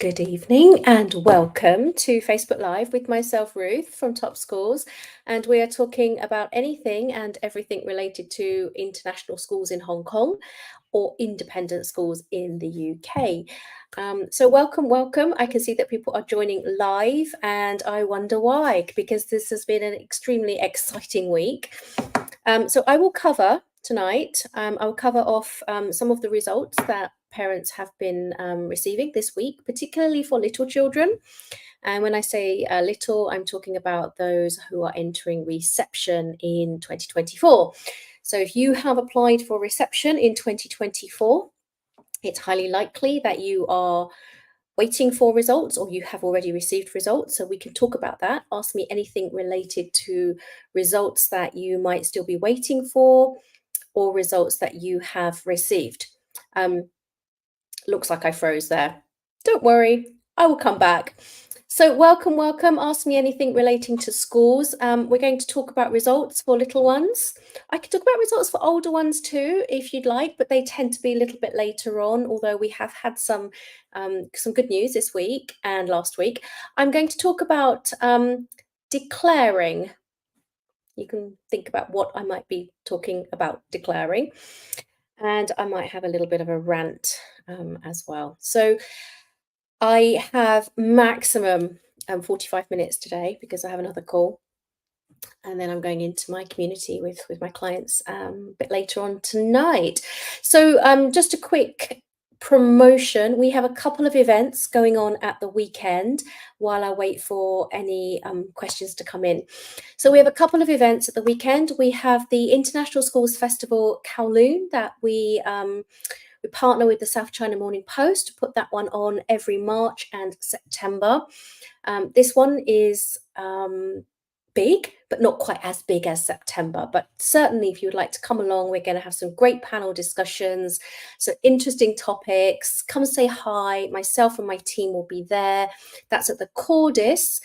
Good evening and welcome to Facebook Live with myself, Ruth from Top Schools. And we are talking about anything and everything related to international schools in Hong Kong or independent schools in the UK. So welcome. I can see that people are joining live and I wonder why, because this has been an extremely exciting week. So I will cover tonight, I will cover off some of the results that parents have been receiving this week, particularly for little children. And when I say little, I'm talking about those who are entering reception in 2024. So if you have applied for reception in 2024, it's highly likely that you are waiting for results or you have already received results. So we can talk about that. Ask me anything related to results that you might still be waiting for or results that you have received. Looks like I froze there. Don't worry, I will come back. So welcome. Ask me anything relating to schools. We're going to talk about results for little ones. I could talk about results for older ones too, if you'd like, but they tend to be a little bit later on, although we have had some good news this week and last week. I'm going to talk about declaring. You can think about what I might be talking about declaring. And I might have a little bit of a rant as well. So I have maximum 45 minutes today because I have another call. And then I'm going into my community with my clients a bit later on tonight. So just a quick promotion. We have a couple of events going on at the weekend while I wait for any questions to come in. So we have a couple of events at the weekend. We have the International Schools Festival Kowloon that we partner with the South China Morning Post to put that one on every March and September. This one is big, but not quite as big as September. But certainly, if you would like to come along, we're going to have some great panel discussions, so interesting topics. Come say hi. Myself and my team will be there. That's at the Cordis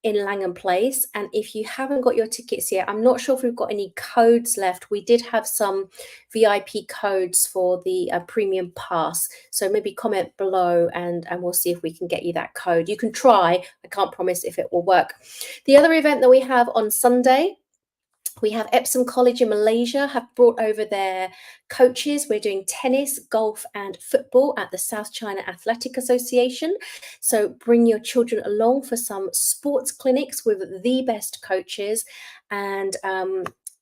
in Langham Place. And if you haven't got your tickets yet, I'm not sure if we've got any codes left. We did have some VIP codes for the premium pass. So maybe comment below and we'll see if we can get you that code. You can try. I can't promise if it will work. The other event that we have on Sunday, we have Epsom College in Malaysia have brought over their coaches. We're doing tennis, golf and football at the South China Athletic Association. So bring your children along for some sports clinics with the best coaches, and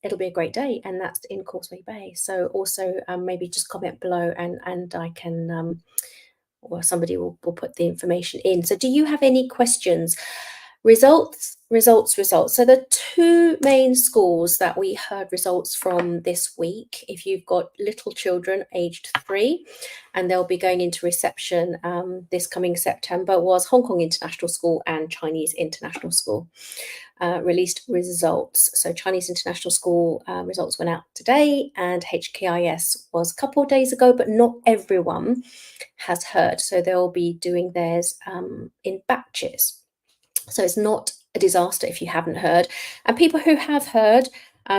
it'll be a great day, and that's in Causeway Bay. So also maybe just comment below and I can or somebody will put the information in. So do you have any questions? Results. So the two main schools that we heard results from this week, if you've got little children aged 3 and they'll be going into reception this coming September, was Hong Kong International School and Chinese International School released results. So Chinese International School results went out today and HKIS was a couple of days ago, but not everyone has heard. So they'll be doing theirs in batches. So it's not a disaster if you haven't heard. And people who have heard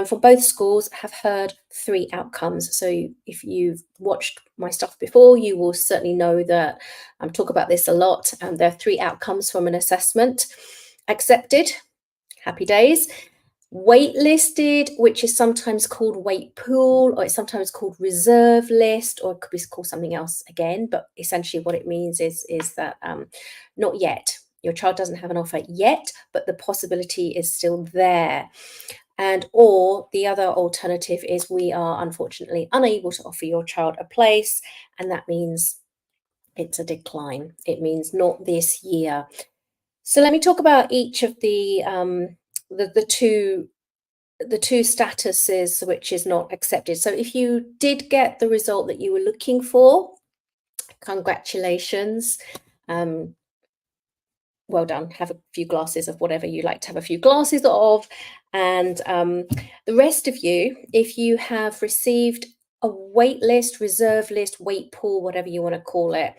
from both schools have heard 3 outcomes. So if you've watched my stuff before, you will certainly know that I talk about this a lot. There are 3 outcomes from an assessment. Accepted, happy days. Waitlisted, which is sometimes called wait pool, or it's sometimes called reserve list, or it could be called something else again. But essentially what it means is that not yet. Your child doesn't have an offer yet, but the possibility is still there. And or the other alternative is we are unfortunately unable to offer your child a place, and that means it's a decline. It means not this year. So let me talk about each of the two statuses which is not accepted. So if you did get the result that you were looking for, congratulations. Well done. Have a few glasses of whatever you like to have a few glasses of. And the rest of you, if you have received a wait list, reserve list, wait pool, whatever you want to call it.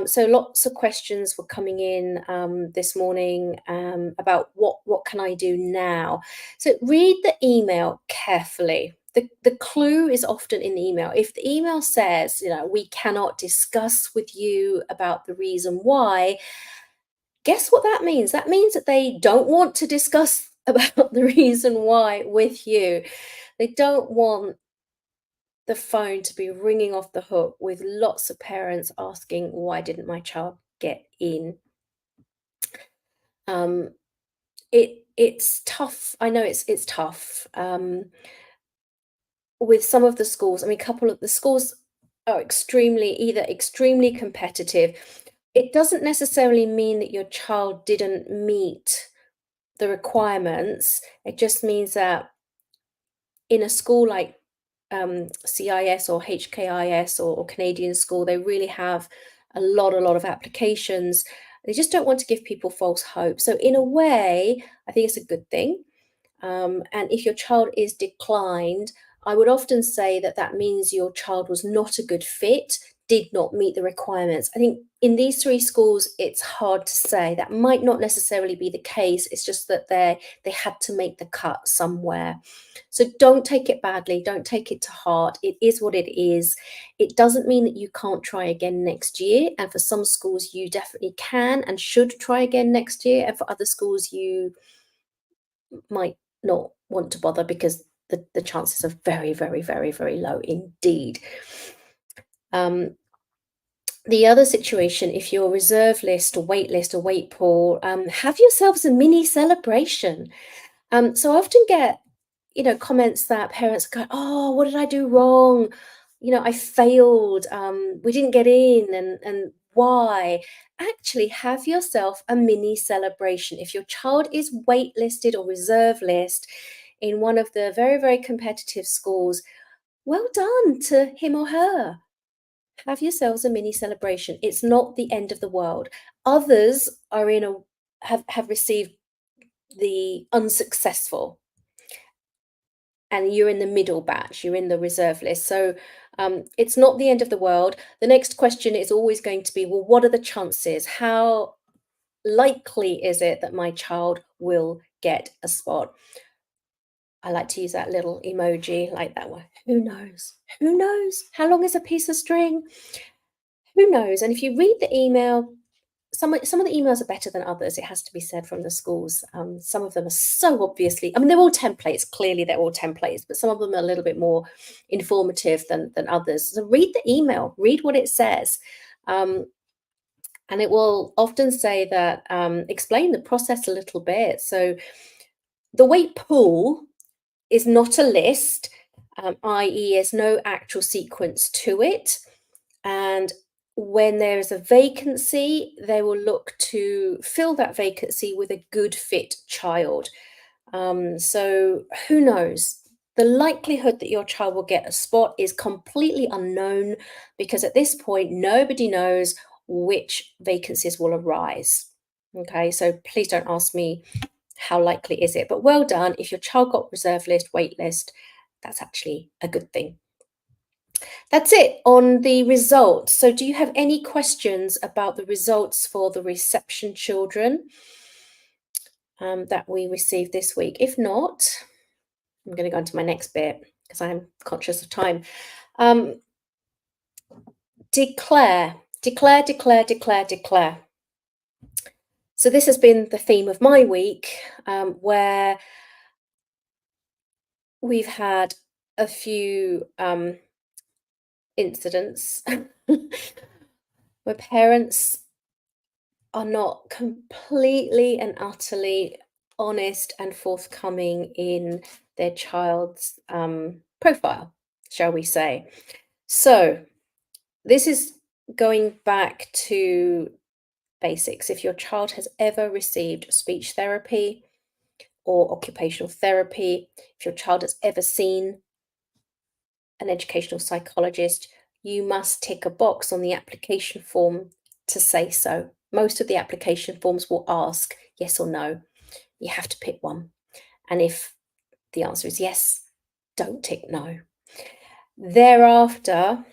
So lots of questions were coming in this morning about what can I do now? So read the email carefully. the clue is often in the email. If the email says, we cannot discuss with you about the reason why, guess what that means? That means that they don't want to discuss about the reason why with you. They don't want the phone to be ringing off the hook with lots of parents asking, why didn't my child get in? Um, it's tough. I know it's tough. With some of the schools, I mean, a couple of the schools are either extremely competitive. It doesn't necessarily mean that your child didn't meet the requirements. It just means that in a school like CIS or HKIS or Canadian school, they really have a lot of applications. They just don't want to give people false hope. So in a way, I think it's a good thing. And if your child is declined, I would often say that that means your child was not a good fit, did not meet the requirements. I think in these three schools, it's hard to say. That might not necessarily be the case. It's just that they had to make the cut somewhere. So don't take it badly. Don't take it to heart. It is what it is. It doesn't mean that you can't try again next year. And for some schools, you definitely can and should try again next year. And for other schools, you might not want to bother because the chances are very, very, very, very low indeed. Um, the other situation, if you're reserve list or wait list or wait pool, have yourselves a mini celebration. So I often get, comments that parents go, "Oh, what did I do wrong? I failed. We didn't get in, and why?" Actually, have yourself a mini celebration. If your child is waitlisted or reserve list in one of the very, very competitive schools, well done to him or her. Have yourselves a mini celebration. It's not the end of the world. Others are in a have received the unsuccessful, and you're in the middle batch, you're in the reserve list. So it's not the end of the world. The next question is always going to be, well, what are the chances? How likely is it that my child will get a spot? I like to use that little emoji like that one. Who knows? Who knows? How long is a piece of string? Who knows? And if you read the email, some of the emails are better than others, it has to be said, from the schools. Some of them are so obviously, I mean, they're all templates, clearly they're all templates, but some of them are a little bit more informative than others. So read the email, read what it says. And it will often say that, explain the process a little bit. So the wait pool is not a list, i.e., there's no actual sequence to it. And when there is a vacancy, they will look to fill that vacancy with a good fit child. So who knows? The likelihood that your child will get a spot is completely unknown because at this point, nobody knows which vacancies will arise. Okay, so please don't ask me how likely is it, but well done. If your child got reserve list, wait list, that's actually a good thing. That's it on the results. So do you have any questions about the results for the reception children that we received this week? If not, I'm going to go on to my next bit because I'm conscious of time. Declare, declare, declare, declare, declare. So this has been the theme of my week, where we've had a few incidents where parents are not completely and utterly honest and forthcoming in their child's profile, shall we say. So this is going back to basics. If your child has ever received speech therapy or occupational therapy, if your child has ever seen an educational psychologist, you must tick a box on the application form to say so. Most of the application forms will ask yes or no. You have to pick one. And if the answer is yes, don't tick no. Thereafter,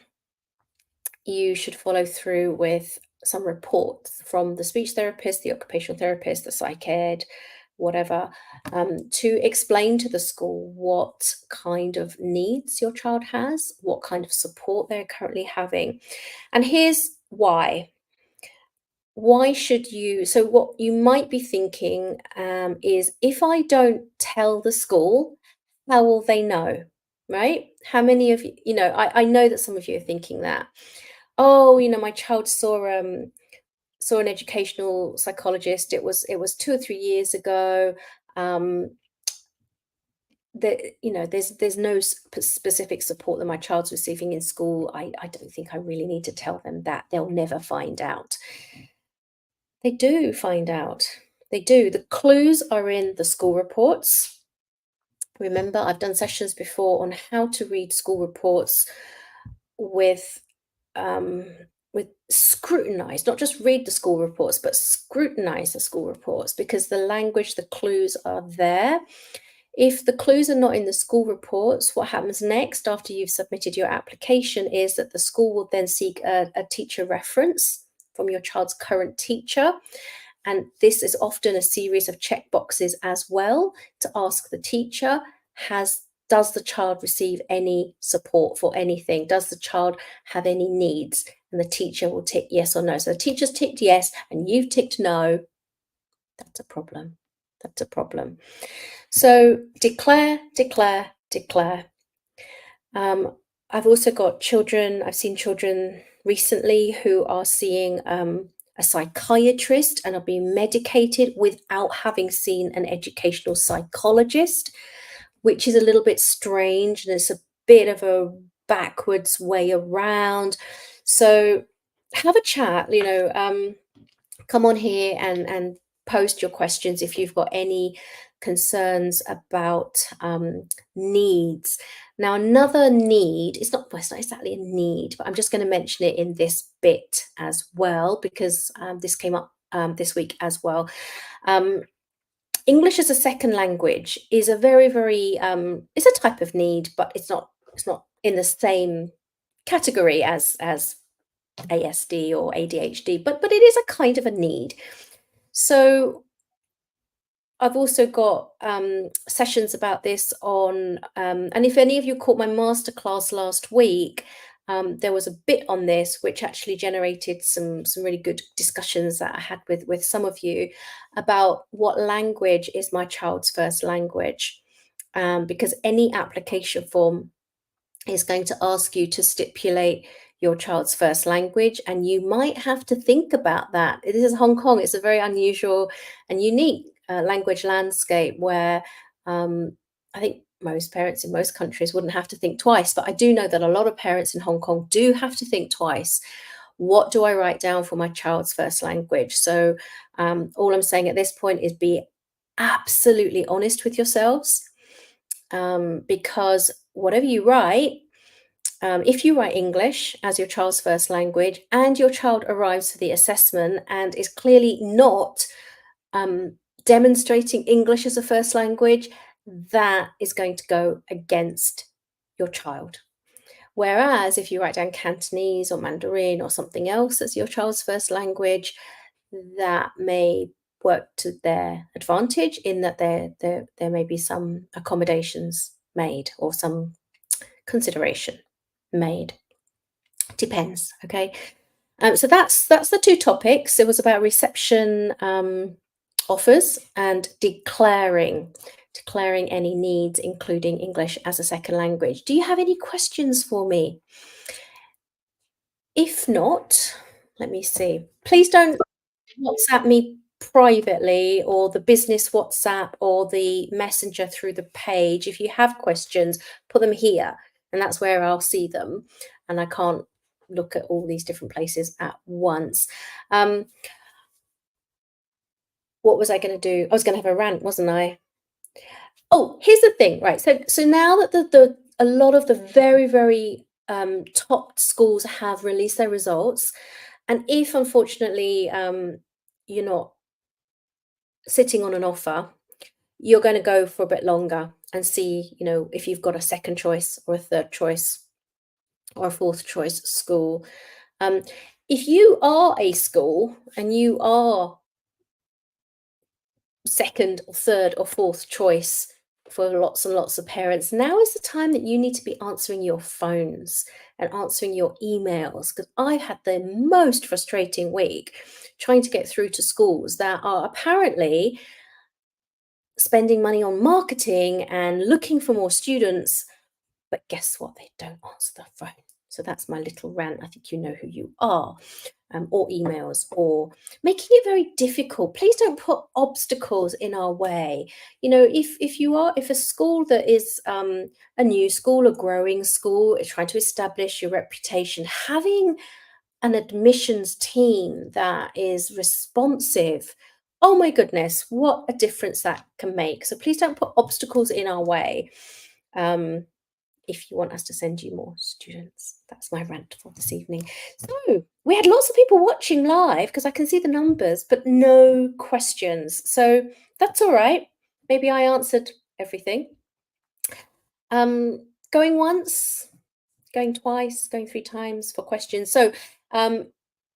you should follow through with some reports from the speech therapist, the occupational therapist, the psych ed, whatever, to explain to the school what kind of needs your child has, what kind of support they're currently having. And here's why. Why should you? So, what you might be thinking is, if I don't tell the school, how will they know? Right? How many of you, I know that some of you are thinking that, oh, my child saw an educational psychologist. It was 2 or 3 years ago. Um, there's no specific support that my child's receiving in school. I don't think I really need to tell them that. They'll never find out. They do find out. They do. The clues are in the school reports. Remember, I've done sessions before on how to read school reports with um, scrutinize, not just read the school reports, but scrutinize the school reports, because the language, the clues are there. If the clues are not in the school reports, what happens next after you've submitted your application is that the school will then seek a teacher reference from your child's current teacher. And this is often a series of check boxes as well, to ask the teacher, does the child receive any support for anything? Does the child have any needs? And the teacher will tick yes or no. So the teacher's ticked yes and you've ticked no. That's a problem. That's a problem. So declare, declare, declare. I've also got children, I've seen children recently who are seeing a psychiatrist and are being medicated without having seen an educational psychologist, which is a little bit strange, and it's a bit of a backwards way around. So have a chat, come on here and post your questions if you've got any concerns about needs. Now, another need, well, it's not exactly a need, but I'm just going to mention it in this bit as well, because this came up this week as well. English as a second language is a very, very, it's a type of need, but it's not in the same category as ASD or ADHD, but it is a kind of a need. So I've also got sessions about this on, and if any of you caught my masterclass last week, there was a bit on this which actually generated some really good discussions that I had with some of you about what language is my child's first language, because any application form is going to ask you to stipulate your child's first language, and you might have to think about that. This is Hong Kong. It's a very unusual and unique language landscape where I think most parents in most countries wouldn't have to think twice, but I do know that a lot of parents in Hong Kong do have to think twice. What do I write down for my child's first language? So all I'm saying at this point is be absolutely honest with yourselves, because whatever you write, if you write English as your child's first language and your child arrives for the assessment and is clearly not demonstrating English as a first language, that is going to go against your child. Whereas if you write down Cantonese or Mandarin or something else as your child's first language, that may work to their advantage, in that there may be some accommodations made or some consideration made. Depends. Okay. So that's the two topics. It was about reception offers and declaring any needs, including English as a second language. Do you have any questions for me? If not, let me see. Please don't WhatsApp me privately, or the business WhatsApp, or the messenger through the page. If you have questions, put them here, and that's where I'll see them. And I can't look at all these different places at once. What was I going to do? I was going to have a rant, wasn't I? Oh, here's the thing, right? So now that a lot of the very, very top schools have released their results, and if unfortunately you're not sitting on an offer, you're going to go for a bit longer and see, if you've got a second choice or a third choice or a fourth choice school. If you are a school and you are second or third or fourth choice for lots and lots of parents. Now is the time that you need to be answering your phones and answering your emails, because I've had the most frustrating week trying to get through to schools that are apparently spending money on marketing and looking for more students, but guess what? They don't answer the phone. So that's my little rant. I think you know who you are. Or emails, or making it very difficult. Please don't put obstacles in our way. You know, if a school that is a new school, a growing school, is trying to establish your reputation, having an admissions team that is responsive, oh my goodness, what a difference that can make. So please don't put obstacles in our way. If you want us to send you more students. That's my rant for this evening. So we had lots of people watching live because I can see the numbers, but no questions. So that's all right. Maybe I answered everything. Going once, going twice, going 3 times for questions. So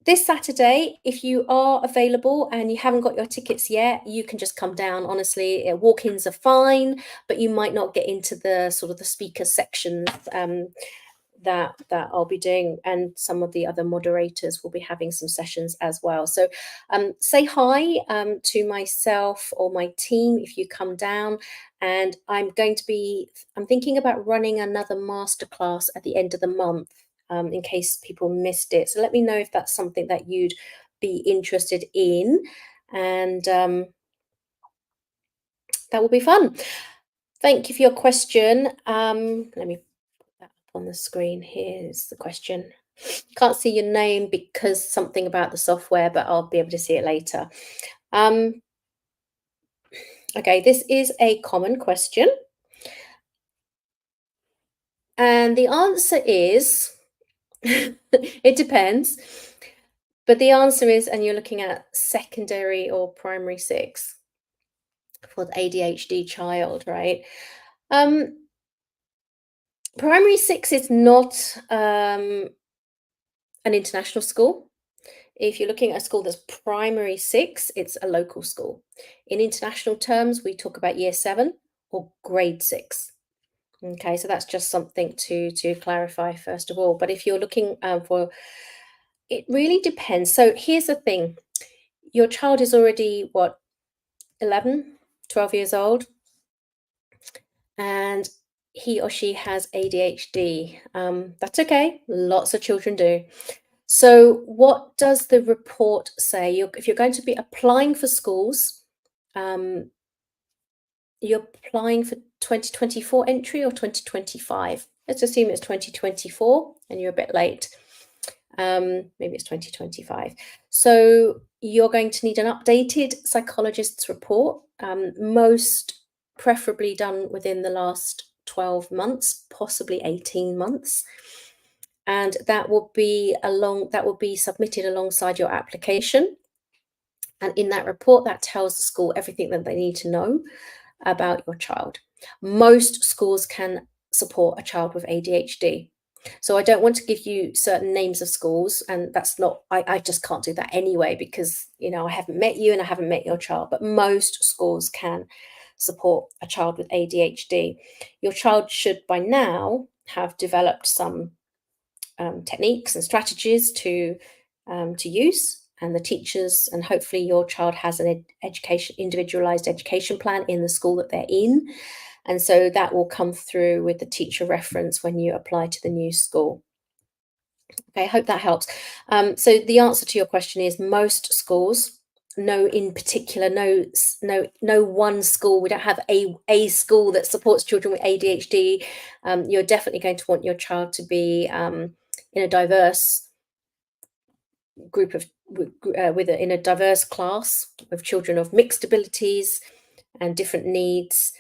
this Saturday, if you are available and you haven't got your tickets yet, you can just come down. Honestly, walk-ins are fine, but you might not get into the sort of the speaker sections that I'll be doing, and some of the other moderators will be having some sessions as well. So say hi to myself or my team if you come down, and I'm thinking about running another masterclass at the end of the month in case people missed it. So let me know if that's something that you'd be interested in, and that will be fun. Thank you for your question. Let me that up on the screen. Here's the question. Can't see your name because something about the software, but I'll be able to see it later. Okay, this is a common question. And the answer is, it depends. But the answer is, and you're looking at secondary or primary 6 for the ADHD child, right? Primary 6 is not an international school. If you're looking at a school that's primary 6, it's a local school. In international terms, we talk about year 7 or grade 6. Okay, so that's just something to clarify first of all. But if you're looking for, it really depends. So here's the thing. Your child is already, what, 11, 12 years old, and he or she has ADHD. That's okay. Lots of children do. So what does the report say? If you're going to be applying for schools, you're applying for 2024 entry or 2025? Let's assume it's 2024 and you're a bit late. Maybe it's 2025. So you're going to need an updated psychologist's report, most preferably done within the last 12 months, possibly 18 months. And that will be submitted alongside your application. And in that report, that tells the school everything that they need to know about your child. Most schools can support a child with ADHD. So I don't want to give you certain names of schools, and that's not, I just can't do that anyway, because, you know, I haven't met you and I haven't met your child, but most schools can support a child with ADHD. Your child should by now have developed some techniques and strategies to use, and the teachers, and hopefully your child has an individualized education plan in the school that they're in, and so that will come through with the teacher reference when you apply to the new school. Okay, I hope that helps. So the answer to your question is most schools. No, in particular, no one school. We don't have a school that supports children with ADHD. You're definitely going to want your child to be in a diverse group of in a diverse class of children of mixed abilities and different needs.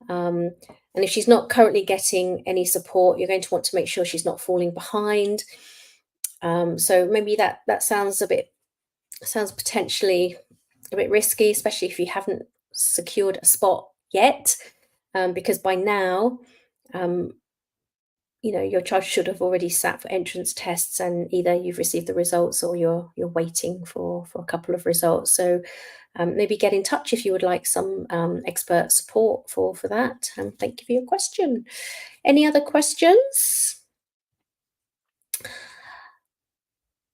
And if she's not currently getting any support, you're going to want to make sure she's not falling behind. So maybe that sounds potentially a bit risky, especially if you haven't secured a spot yet, because by now your child should have already sat for entrance tests, and either you've received the results or you're waiting for a couple of results. So maybe get in touch if you would like some expert support for that. Thank you for your question. Any other questions?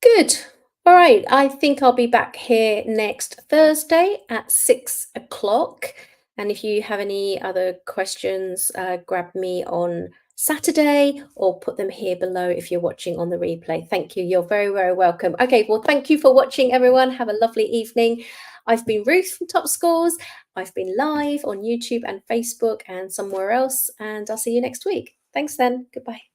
Good. All right. I think I'll be back here next Thursday at 6 o'clock. And if you have any other questions, grab me on Saturday or put them here below if you're watching on the replay. Thank you. You're very, very welcome. Okay. Well, thank you for watching, everyone. Have a lovely evening. I've been Ruth from Top Scores. I've been live on YouTube and Facebook and somewhere else. And I'll see you next week. Thanks then. Goodbye.